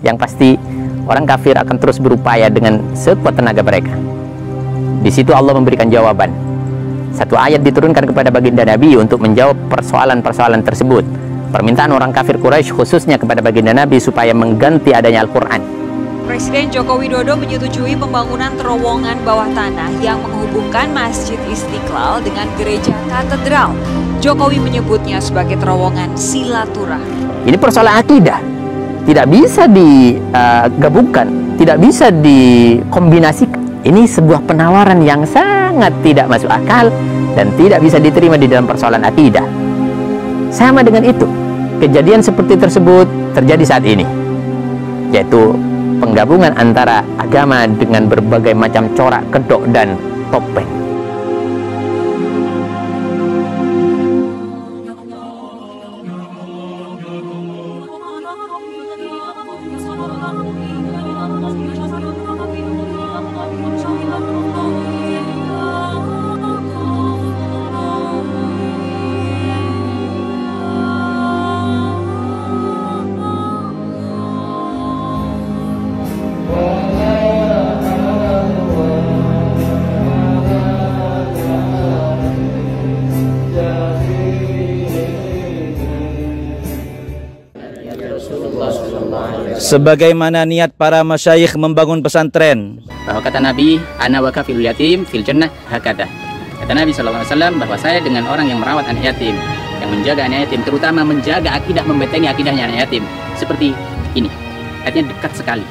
Yang pasti orang kafir akan terus berupaya dengan sekuat tenaga mereka. Di situ Allah memberikan jawaban. Satu ayat diturunkan kepada baginda Nabi untuk menjawab persoalan-persoalan tersebut. Permintaan orang kafir Quraisy khususnya kepada baginda Nabi supaya mengganti adanya Al-Quran. Presiden Joko Widodo menyetujui pembangunan terowongan bawah tanah yang menghubungkan Masjid Istiqlal dengan Gereja Katedral. Jokowi menyebutnya sebagai terowongan silaturahmi. Ini persoalan akidah. Tidak bisa digabungkan, tidak bisa dikombinasikan. Ini sebuah penawaran yang sangat tidak masuk akal dan tidak bisa diterima di dalam persoalan akidah. Sama dengan itu, kejadian seperti tersebut terjadi saat ini, yaitu penggabungan antara agama dengan berbagai macam corak kedok dan topeng. Sebagaimana niat para masyayikh membangun pesantren. Bahwa kata Nabi, ana wa kafilul yatim fil jannah hakada. Kata Nabi SAW bahwa saya dengan orang yang merawat anak yatim, yang menjaga anak yatim, terutama menjaga akidah, membentengi akidahnya anak yatim, seperti ini. Artinya dekat sekali.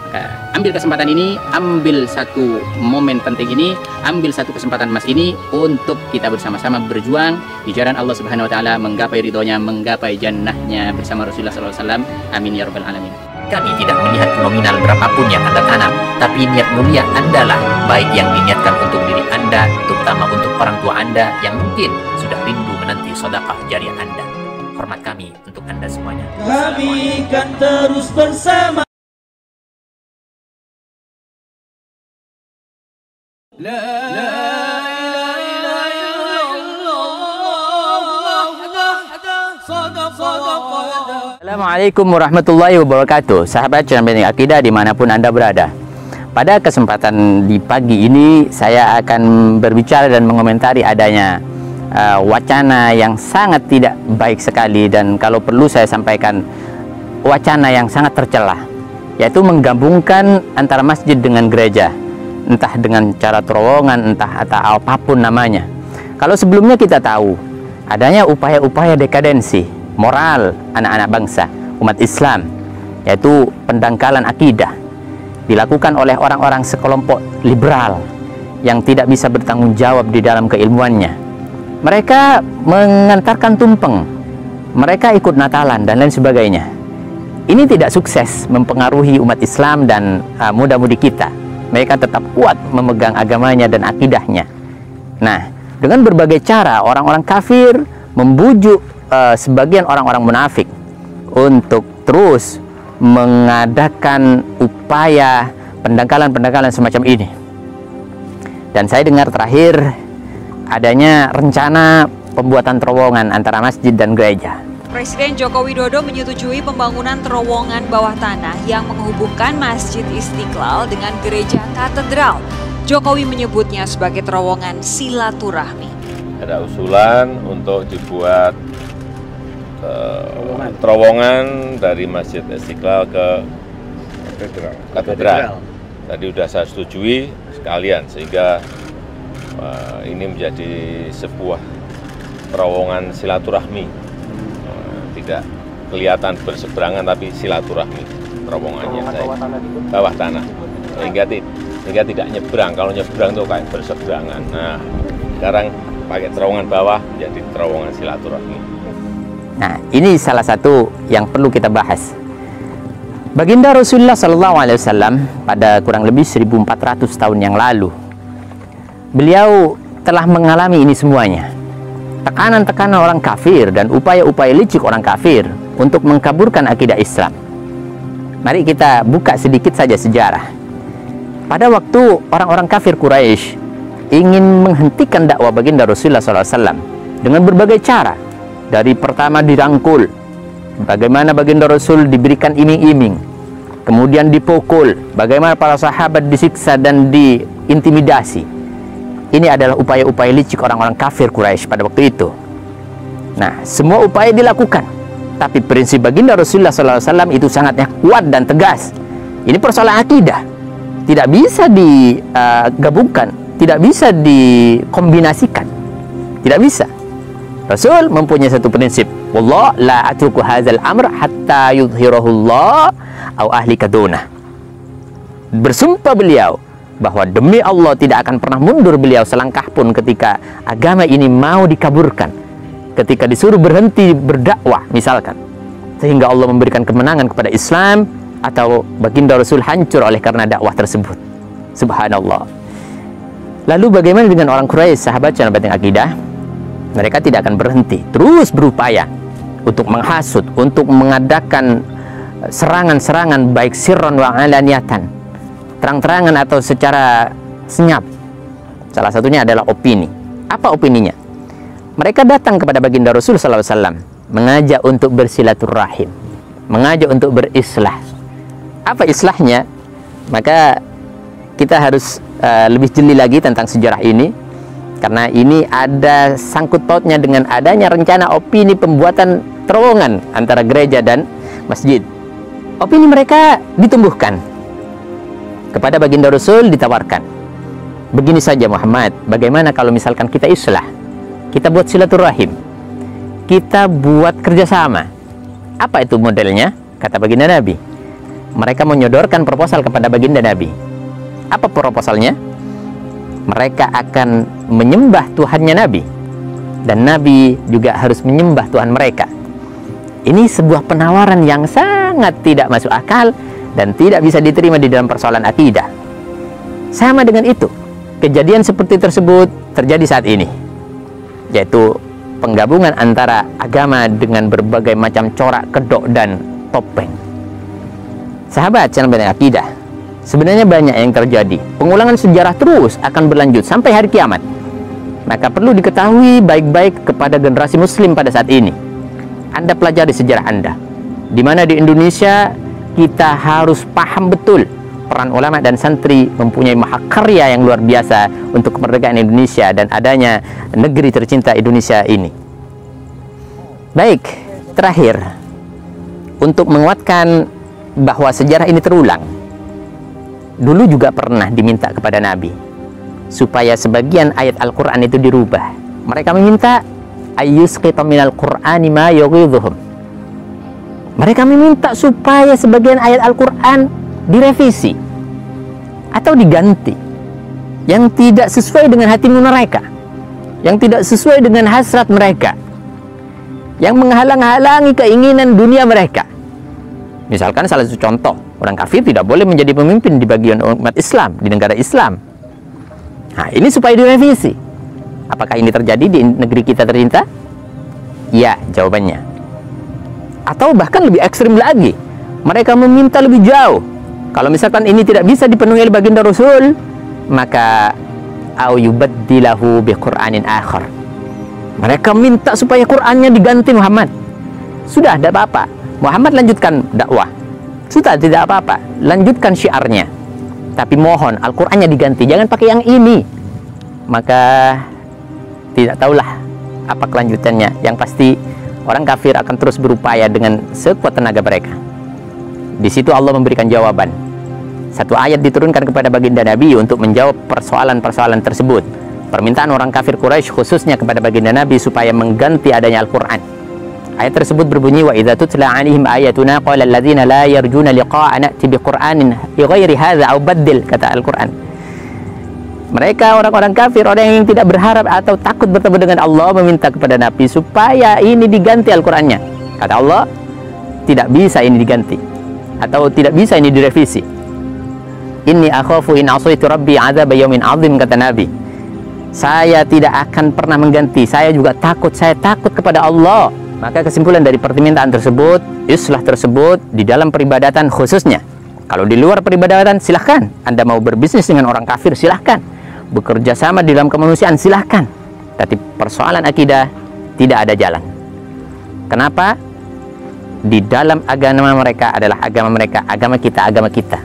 Maka ambil kesempatan ini, ambil satu momen penting ini, ambil satu kesempatan emas ini untuk kita bersama-sama berjuang di jalan Allah Subhanahu Wa Taala, menggapai ridhonya, menggapai jannahnya bersama Rasulullah SAW. Amin ya rabbal alamin. Kami tidak melihat nominal berapapun yang Anda tanam, tapi niat mulia Anda lah, baik yang diniatkan untuk diri Anda, terutama untuk orang tua Anda yang mungkin sudah rindu menanti sedekah jariah Anda. Hormat kami untuk Anda semuanya. Kami akan terus bersama. Assalamualaikum warahmatullahi wabarakatuh. Sahabat Channel Akidah dimanapun Anda berada. Pada kesempatan di pagi ini saya akan berbicara dan mengomentari adanya wacana yang sangat tidak baik sekali, dan kalau perlu saya sampaikan wacana yang sangat tercela, yaitu menggabungkan antara masjid dengan gereja, entah dengan cara terowongan, entah atau apapun namanya. Kalau sebelumnya kita tahu adanya upaya-upaya dekadensi moral anak-anak bangsa umat Islam, yaitu pendangkalan akidah dilakukan oleh orang-orang sekelompok liberal yang tidak bisa bertanggung jawab di dalam keilmuannya. Mereka mengantarkan tumpeng, mereka ikut Natalan dan lain sebagainya. Ini tidak sukses mempengaruhi umat Islam dan muda-mudi kita. Mereka tetap kuat memegang agamanya dan akidahnya. Nah, dengan berbagai cara orang-orang kafir membujuk sebagian orang-orang munafik untuk terus mengadakan upaya pendangkalan-pendangkalan semacam ini. Dan saya dengar terakhir adanya rencana pembuatan terowongan antara masjid dan gereja. Presiden Joko Widodo menyetujui pembangunan terowongan bawah tanah yang menghubungkan Masjid Istiqlal dengan Gereja Katedral. Jokowi menyebutnya sebagai terowongan silaturahmi. Ada usulan untuk dibuat terowongan dari Masjid Istiqlal ke Katedral. Tadi sudah saya setujui sekalian, sehingga ini menjadi sebuah terowongan silaturahmi. Tidak kelihatan berseberangan, tapi silaturahmi terowongannya. Bawah tanah. Sehingga tidak nyebrang. Kalau nyebrang itu kayak berseberangan. Nah, sekarang pakai terowongan bawah menjadi terowongan silaturahmi. Nah, ini salah satu yang perlu kita bahas. Baginda Rasulullah SAW pada kurang lebih 1400 tahun yang lalu, beliau telah mengalami ini semuanya. Tekanan-tekanan orang kafir dan upaya-upaya licik orang kafir untuk mengkaburkan akidah Islam. Mari kita buka sedikit saja sejarah. Pada waktu orang-orang kafir Quraisy ingin menghentikan dakwah baginda Rasulullah SAW dengan berbagai cara. Dari pertama dirangkul, bagaimana baginda Rasul diberikan iming-iming, kemudian dipukul, bagaimana para sahabat disiksa dan diintimidasi. Ini adalah upaya-upaya licik orang-orang kafir Quraisy pada waktu itu. Nah, semua upaya dilakukan, tapi prinsip baginda Rasulullah SAW itu sangatnya kuat dan tegas. Ini persoalan akidah, tidak bisa digabungkan, tidak bisa dikombinasikan, tidak bisa. Rasul mempunyai satu prinsip, wallah la atruku hadzal amr hatta yudhhirahullah au ahli kadunah. Bersumpah beliau bahwa demi Allah tidak akan pernah mundur beliau selangkah pun ketika agama ini mau dikaburkan, ketika disuruh berhenti berdakwah misalkan, sehingga Allah memberikan kemenangan kepada Islam, atau baginda Rasul hancur oleh karena dakwah tersebut. Subhanallah. Lalu bagaimana dengan orang Quraisy, sahabat channel Benteng Akidah? Mereka tidak akan berhenti, terus berupaya untuk menghasut, untuk mengadakan serangan-serangan baik sirron wa alaniyatan, terang-terangan atau secara senyap. Salah satunya adalah opini. Apa opininya? Mereka datang kepada baginda Rasul SAW, mengajak untuk bersilaturahim, mengajak untuk berislah. Apa islahnya? Maka kita harus lebih jeli lagi tentang sejarah ini, karena ini ada sangkut pautnya dengan adanya rencana opini pembuatan terowongan antara gereja dan masjid. Opini mereka ditumbuhkan. Kepada baginda Rasul ditawarkan, begini saja Muhammad, bagaimana kalau misalkan kita islah, kita buat silaturahim, kita buat kerjasama. Apa itu modelnya? Kata baginda Nabi. Mereka menyodorkan proposal kepada baginda Nabi. Apa proposalnya? Mereka akan menyembah Tuhannya Nabi, dan Nabi juga harus menyembah Tuhan mereka. Ini sebuah penawaran yang sangat tidak masuk akal dan tidak bisa diterima di dalam persoalan akidah. Sama dengan itu, kejadian seperti tersebut terjadi saat ini, yaitu penggabungan antara agama dengan berbagai macam corak kedok dan topeng. Sahabat channel Benteng Akidah, sebenarnya banyak yang terjadi. Pengulangan sejarah terus akan berlanjut sampai hari kiamat. Maka perlu diketahui baik-baik kepada generasi muslim pada saat ini. Anda pelajari sejarah Anda, di mana di Indonesia kita harus paham betul peran ulama dan santri mempunyai mahakarya yang luar biasa untuk kemerdekaan Indonesia dan adanya negeri tercinta Indonesia ini. Baik, terakhir, untuk menguatkan bahwa sejarah ini terulang, dulu juga pernah diminta kepada Nabi supaya sebagian ayat Al-Quran itu dirubah. Mereka meminta ayyusqita minal Qur'ani ma yughidhuhum. Mereka meminta supaya sebagian ayat Al-Quran direvisi atau diganti yang tidak sesuai dengan hati mereka, yang tidak sesuai dengan hasrat mereka, yang menghalang-halangi keinginan dunia mereka. Misalkan salah satu contoh, orang kafir tidak boleh menjadi pemimpin di bagian umat Islam, di negara Islam. Nah, ini supaya direvisi. Apakah ini terjadi di negeri kita tercinta? Ya, jawabannya. Atau bahkan lebih ekstrim lagi, mereka meminta lebih jauh. Kalau misalkan ini tidak bisa dipenuhi oleh baginda Rasul, maka au yubaddilahu biqur'anin akhar. Mereka minta supaya Qur'annya diganti Muhammad. Sudah, tidak apa-apa. Muhammad lanjutkan dakwah. Sudah, tidak apa-apa. Lanjutkan syiarnya. Tapi mohon Al-Qur'annya diganti, jangan pakai yang ini. Maka tidak tahulah apa kelanjutannya. Yang pasti orang kafir akan terus berupaya dengan sekuat tenaga mereka. Di situ Allah memberikan jawaban. Satu ayat diturunkan kepada baginda Nabi untuk menjawab persoalan-persoalan tersebut. Permintaan orang kafir Quraisy khususnya kepada baginda Nabi supaya mengganti adanya Al-Qur'an. Ayat tersebut berbunyi, wa idza tutla 'alaihim ayatuna qala alladziina la yarjuna liqa'ana a'ti biqur'anin ghairi hadza aw baddil, kata Al-Qur'an. Mereka orang-orang kafir, orang yang tidak berharap atau takut bertemu dengan Allah, meminta kepada Nabi supaya ini diganti Al-Qur'annya. Kata Allah, tidak bisa ini diganti atau tidak bisa ini direvisi. Inni akhafu in asaitu rabbi 'adzaba yaumin 'adzim, kata Nabi. Saya tidak akan pernah mengganti, saya juga takut, saya takut kepada Allah. Maka kesimpulan dari permintaan tersebut, islah tersebut di dalam peribadatan khususnya. Kalau di luar peribadatan silahkan. Anda mau berbisnis dengan orang kafir silahkan. Bekerja sama di dalam kemanusiaan silahkan. Tapi persoalan akidah tidak ada jalan. Kenapa? di dalam agama mereka adalah agama mereka, agama kita.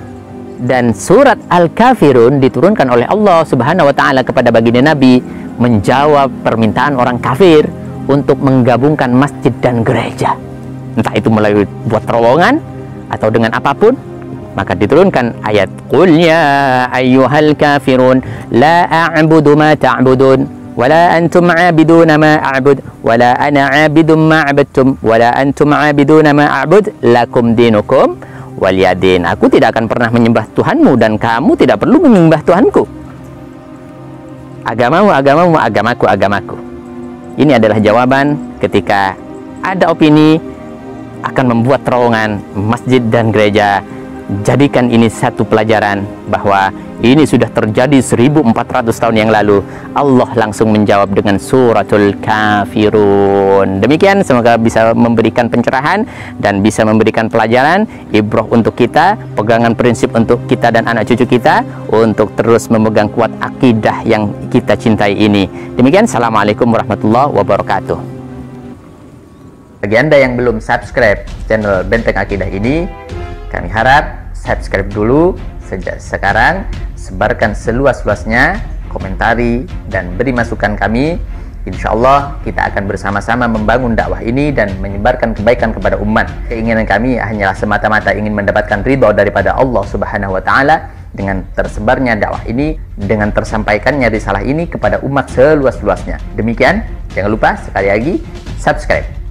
Dan surat Al-Kafirun diturunkan oleh Allah Subhanahu wa taala kepada baginda Nabi menjawab permintaan orang kafir untuk menggabungkan masjid dan gereja. Entah itu melalui buat terowongan atau dengan apapun, maka diturunkan ayat Qul ya ayyuhal kafirun la a'budu ma ta'budun wala antum 'abiduna ma a'bud wala ana 'abidum ma 'abadtum wala antum 'abiduna ma a'bud lakum dinukum waliyadin. Aku tidak akan pernah menyembah Tuhanmu dan kamu tidak perlu menyembah Tuhanku. Agamamu, agamaku. Ini adalah jawaban ketika ada opini akan membuat terowongan masjid dan gereja. Jadikan ini satu pelajaran bahwa ini sudah terjadi 1400 tahun yang lalu. Allah langsung menjawab dengan suratul Kafirun. Demikian, semoga bisa memberikan pencerahan dan bisa memberikan pelajaran, ibrah untuk kita, pegangan prinsip untuk kita dan anak cucu kita untuk terus memegang kuat akidah yang kita cintai ini. Demikian, assalamualaikum warahmatullahi wabarakatuh. Bagi Anda yang belum subscribe channel Benteng Akidah ini, kami harap subscribe dulu sejak sekarang, sebarkan seluas-luasnya, komentari dan beri masukan kami. Insya Allah kita akan bersama-sama membangun dakwah ini dan menyebarkan kebaikan kepada umat. Keinginan kami hanyalah semata-mata ingin mendapatkan ridho daripada Allah Subhanahu wa taala dengan tersebarnya dakwah ini, dengan tersampaikannya risalah ini kepada umat seluas-luasnya. Demikian, jangan lupa sekali lagi subscribe.